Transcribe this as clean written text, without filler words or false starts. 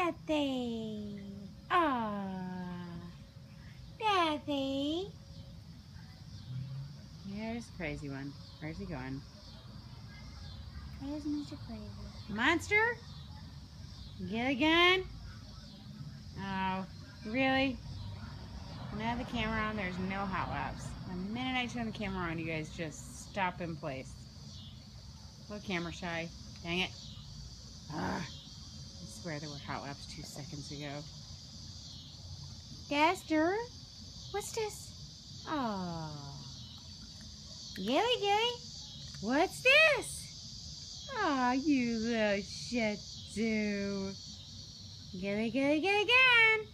Daddy. Ah, Daddy. Here's the crazy one. Where's he going? Where's Mr. Crazy? Monster? Get again? Oh, really? When I have the camera on, there's no hot laps. The minute I turn the camera on, you guys just stop in place. A little camera shy. Dang it. Ugh. I swear there were hot laps 2 seconds ago. Gaster? What's this? Oh. Gilly Gilly? What's this? Aw, you little shih tzu. Gilly Gilly Gilly again.